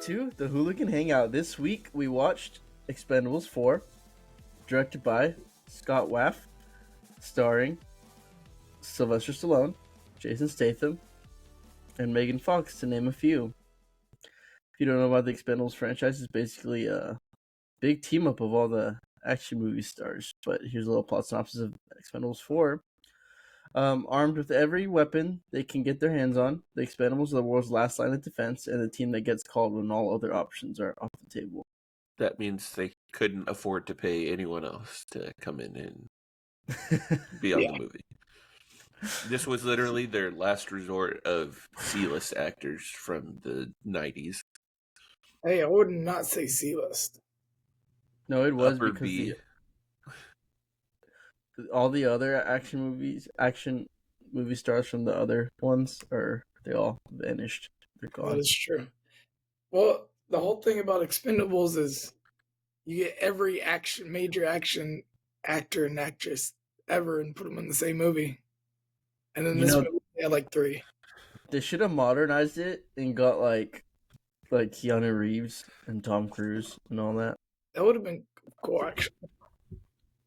to the Hooligan Hangout. This week we watched Expendables 4, directed by Scott Waff, starring Sylvester Stallone, Jason Statham, and Megan Fox, to name a few. If you don't know about the Expendables franchise, it's basically a big team up of all the action movie stars. But here's a little plot synopsis of Expendables 4. Armed with every weapon they can get their hands on, the Expendables are the world's last line of defense and the team that gets called when all other options are off the table. That means they couldn't afford to pay anyone else to come in and be on the movie. This was literally their last resort of C-list actors from the 90s. Hey, I would not say C-list. No, it was Upper because B. all the other action movie stars from the other ones they all vanished. They're gone. That is true. Well, the whole thing about Expendables is you get every major action actor and actress ever and put them in the same movie. And then this movie they had like 3. They should have modernized it and got like Keanu Reeves and Tom Cruise and all that. That would have been cool, actually.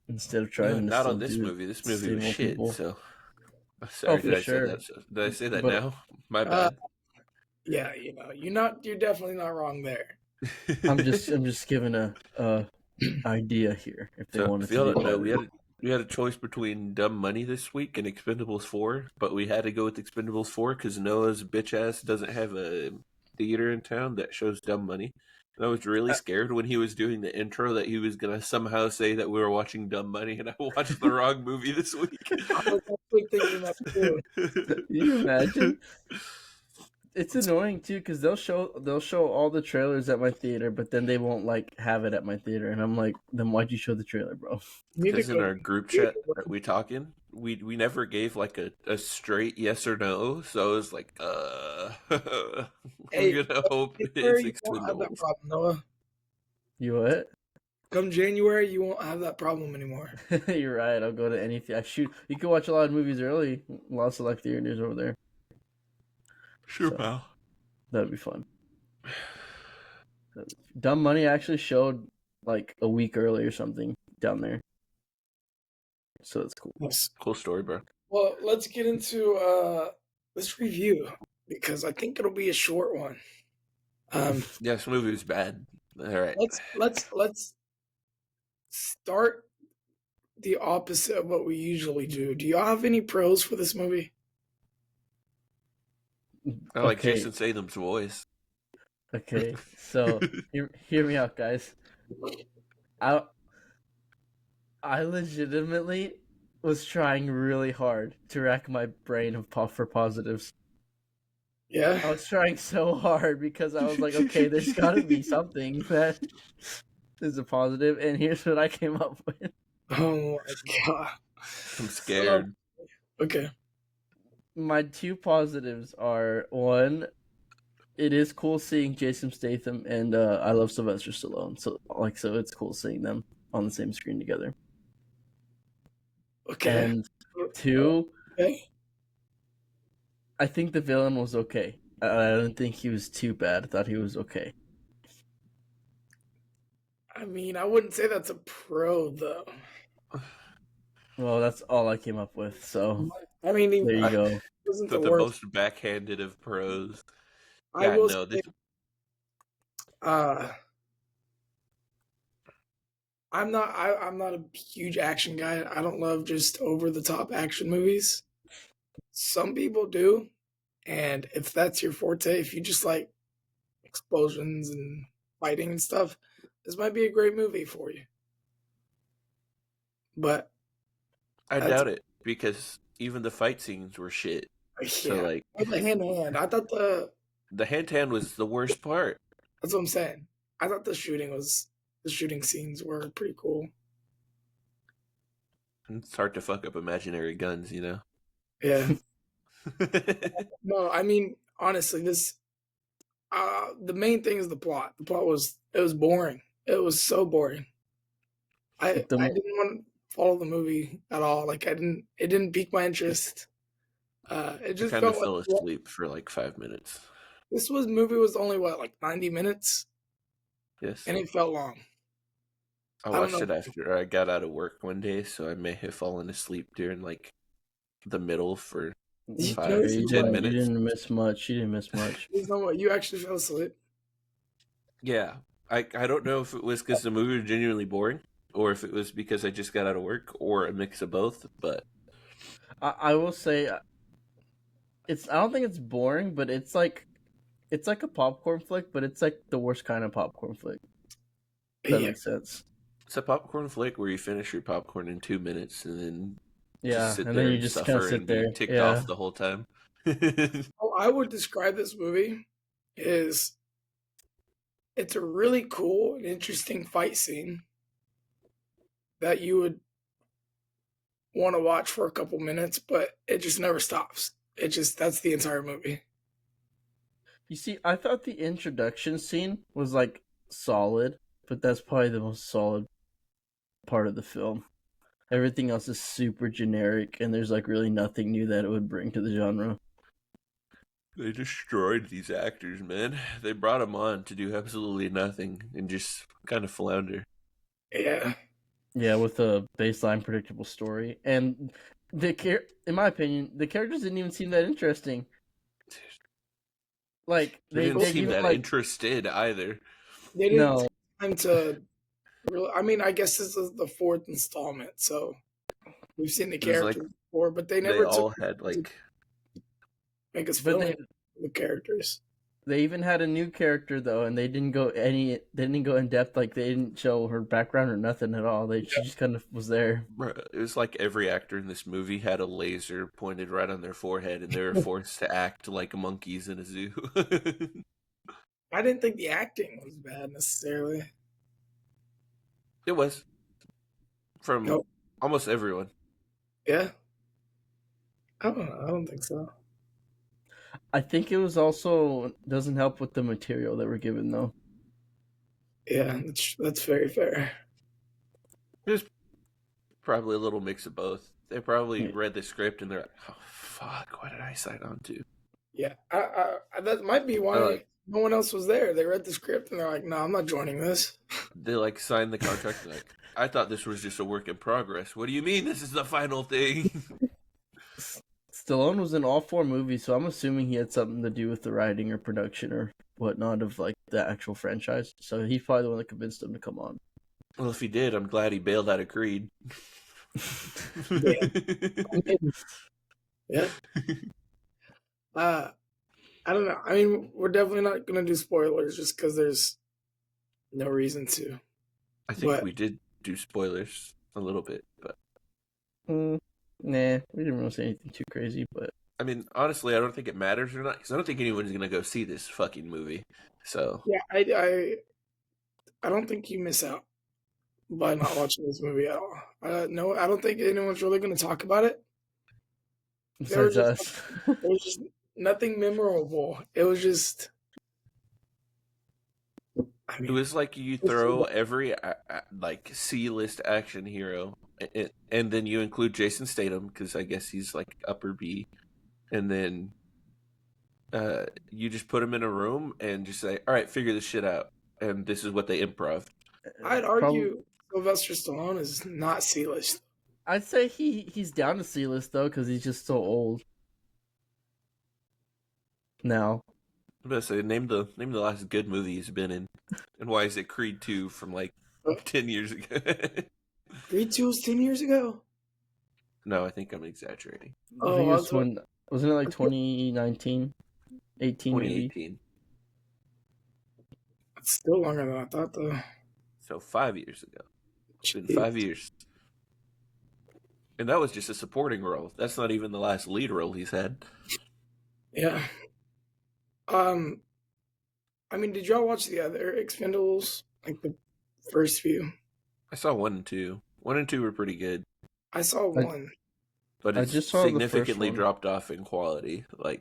Instead of trying to not on this movie. This movie was shit. People. So, sorry, for sure. Did I say that now? My bad. Yeah, you're definitely not wrong there. I'm just giving a idea here. If they wanted to do it. We had a choice between Dumb Money this week and Expendables 4, but we had to go with Expendables 4 because Noah's bitch ass doesn't have a theater in town that shows Dumb Money. And I was really scared when he was doing the intro that he was going to somehow say that we were watching Dumb Money, and I watched the wrong movie this week. I was actually thinking that too. Can you imagine? It's annoying too because they'll show all the trailers at my theater, but then they won't have it at my theater, and I'm like, then why'd you show the trailer, bro? Because in our group chat that we talk in, we never gave like a straight yes or no, so I was like, Hey, I'm gonna hope it's Expendables. Noah. You what? Come January, you won't have that problem anymore. You're right. I'll go to any shoot. You can watch a lot of movies early. A lot of select theaters over there. Sure, pal. That'd be fun. Dumb Money actually showed like a week early or something down there. So that's cool. Yes. Cool story, bro. Well, let's get into this review because I think it'll be a short one. Yeah, this movie was bad. All right. Let's start the opposite of what we usually do. Do y'all have any pros for this movie? I like Jason Statham's voice. Okay, so hear me out, guys. I legitimately was trying really hard to rack my brain for positives. Yeah, I was trying so hard because I was like, okay, there's got to be something that is a positive, and here's what I came up with. Oh my god, I'm scared. Okay. My 2 positives are, 1, it is cool seeing Jason Statham, and I love Sylvester Stallone. So it's cool seeing them on the same screen together. Okay. And 2, okay. I think the villain was okay. I don't think he was too bad. I thought he was okay. I mean, I wouldn't say that's a pro, though. Well, that's all I came up with, so I mean, there you go. Wasn't the worst. most backhanded of pros. I will say, I'm not a huge action guy. I don't love just over the top action movies. Some people do, and if that's your forte, if you just like explosions and fighting and stuff, this might be a great movie for you. But I doubt it because even the fight scenes were shit. Yeah, so like the hand-to-hand. I thought the hand-to-hand was the worst part. That's what I'm saying. I thought the shooting scenes were pretty cool. It's hard to fuck up imaginary guns, you know? Yeah. No, I mean, honestly, this the main thing is the plot. The plot was boring. It was so boring. I didn't want to follow the movie at all. Like it didn't pique my interest. It just I kind of fell asleep for like 5 minutes. This movie was only what, like 90 minutes, Yes. and it felt long. I I don't watched know. it after I got out of work one day, so I may have fallen asleep during like the middle for You know, Yeah, this five is to you ten what. didn't. You minutes. didn't miss much. You didn't miss much. You know what? You actually fell asleep. Yeah, I don't know if it was because the movie was genuinely boring, or if it was because I just got out of work, or a mix of both. But I will say it's. I don't think it's boring, but it's like a popcorn flick, but it's like the worst kind of popcorn flick. If that Yeah, makes sense. it's a popcorn flick where you finish your popcorn in 2 minutes and then just Yeah, sit and then there you and just kind of suffer sit and be there. ticked Yeah. off the whole time. how I would describe this movie is it's a really cool and interesting fight scene that you would want to watch for a couple minutes, but it just never stops. It just that's the entire movie. You see, I thought the introduction scene was like solid, but that's probably the most solid part of the film. Everything else is super generic, and there's like really nothing new that it would bring to the genre. They destroyed these actors, man. They brought them on to do absolutely nothing and just kind of flounder. Yeah, Yeah, with a baseline predictable story, and in my opinion, the characters didn't even seem that interesting. Like They didn't they seem even that like interested either. they didn't no, take time to really. I mean, I guess this is the fourth installment, so we've seen the It was like characters before, but they they never took all had to like make us but feel anything for the characters. they even had a new character though, and they didn't go in depth. Like they didn't show her background or nothing at all. She just kind of was there. it was like every actor in this movie had a laser pointed right on their forehead and they were forced to act like monkeys in a zoo. I didn't think the acting was bad necessarily. It was from Nope. almost everyone. Yeah. I don't know. I don't think so. I think it was also doesn't help with the material that we're given though. Yeah, that's very fair. It was probably a little mix of both. They probably Yeah. read the script and they're like, "Oh fuck, what did I sign on to?" Yeah, that might be Or why like no one else was there. They read the script and they're like, "No, I'm not joining this." they like signed the contract. And like, I thought this was just a work in progress. What do you mean this is the final thing? Stallone was in all four movies, so I'm assuming he had something to do with the writing or production or whatnot of like the actual franchise. So he's probably the one that convinced him to come on. Well, if he did, I'm glad he bailed out of Creed. Yeah. Yeah. I don't know. I mean, we're definitely not gonna do spoilers just because there's no reason to. I think But we did do spoilers a little bit, but Nah, we didn't really say anything too crazy, but I mean, honestly, I don't think it matters or not because I don't think anyone's gonna go see this fucking movie. So yeah, I don't think you miss out by not watching this movie at all. No, I don't think anyone's really gonna talk about it. There was besides just us, there was just nothing memorable. It was just. I it mean, was like you throw every like C-list action hero, and then you include Jason Statham because I guess he's like upper B, and then you just put him in a room and just say, "All right, figure this shit out," and this is what they improv. I'd probably argue Sylvester Stallone is not C-list. I'd say he's down to C list though because he's just so old now. I'm gonna say name the last good movie he's been in, and why is it Creed 2 from like 10 years ago? Creed 2 was 10 years ago. No, I think I'm exaggerating. I think it was when wasn't it like 2019, 18 maybe? 2018. It's still longer than I thought, though. So 5 years ago. It's been Jeez. 5 years. And that was just a supporting role. That's not even the last lead role he's had. Yeah. I mean, did y'all watch the other Expendables? Like the first few? I saw 1 and 2. 1 and 2 were pretty good, I saw one. but I it's just saw the first significantly one. dropped off in quality. Like,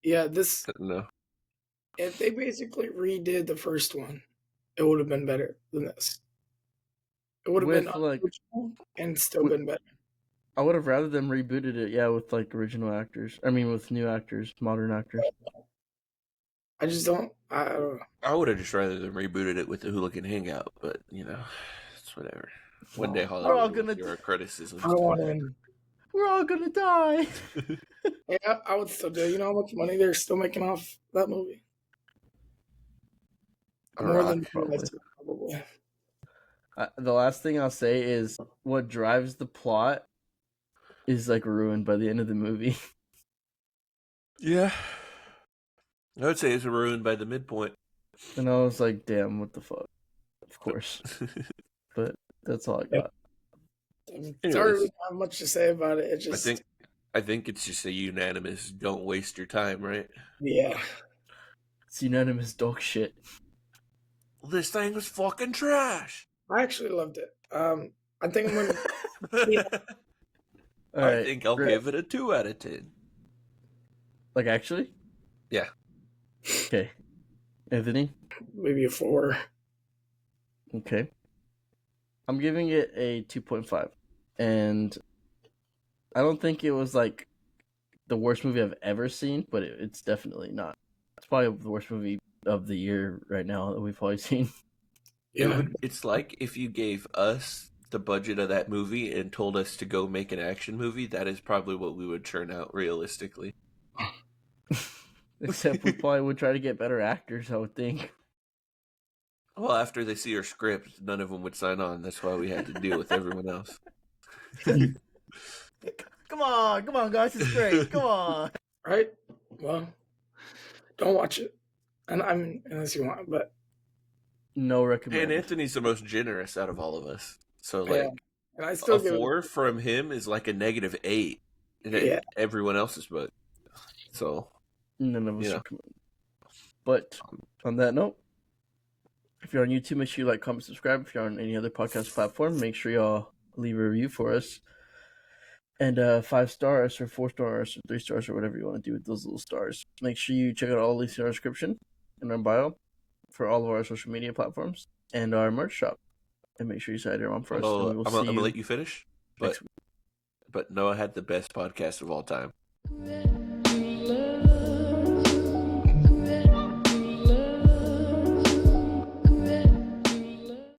Yeah, this no. if they basically redid the first one, it would have been better than this. It would have been With like, unoriginal and still with- been better. I would have rather them rebooted it, yeah, with like original actors. I mean, with new actors, modern actors. I just don't. I don't know. I would have just rather than rebooted it with the Hooligan Hangout, but it's whatever. One day We're all Hollywood will gonna. hear our criticisms. I don't want to. We're all gonna die. Yeah, I would still do. You know how much money they're still making off that movie? More Alright. than Probably. probably. The last thing I'll say is what drives the plot is like ruined by the end of the movie. Yeah. I would say it's ruined by the midpoint. And I was like, damn, what the fuck? Of course. But that's all I got. Sorry, we don't have much to say about it. It just, I think it's just a unanimous don't waste your time, right? yeah. It's unanimous dog shit. This thing was fucking trash. I actually loved it. I think I'm gonna. All I right, think I'll give it a 2 out of 10. Like actually? Yeah. Okay. Anthony? Maybe a 4. Okay. I'm giving it a 2.5. And I don't think it was like the worst movie I've ever seen, but it's definitely not. It's probably the worst movie of the year right now that we've probably seen. Yeah. It's like if you gave us the budget of that movie and told us to go make an action movie, that is probably what we would churn out realistically. Except we probably would try to get better actors, I would think. Well, after they see our script, none of them would sign on. That's why we had to deal with everyone else. Come on, guys, it's great. Come on. Right? Well, don't watch it. And I mean, unless you want, but No And recommend. Anthony's the most generous out of all of us. So, like, yeah. And I still a give 4 from him is like a -8 in Yeah. everyone else's book. So, None of us Yeah. recommend. But on that note, if you're on YouTube, make sure you like, comment, subscribe. If you're on any other podcast platform, make sure y'all leave a review for us. And 5 stars or 4 stars or 3 stars or whatever you want to do with those little stars. Make sure you check out all the links in our description and our bio for all of our social media platforms and our merch shop. And make sure you sign your mom for us. And we will I'm see going to you let you finish. next week. But Noah had the best podcast of all time.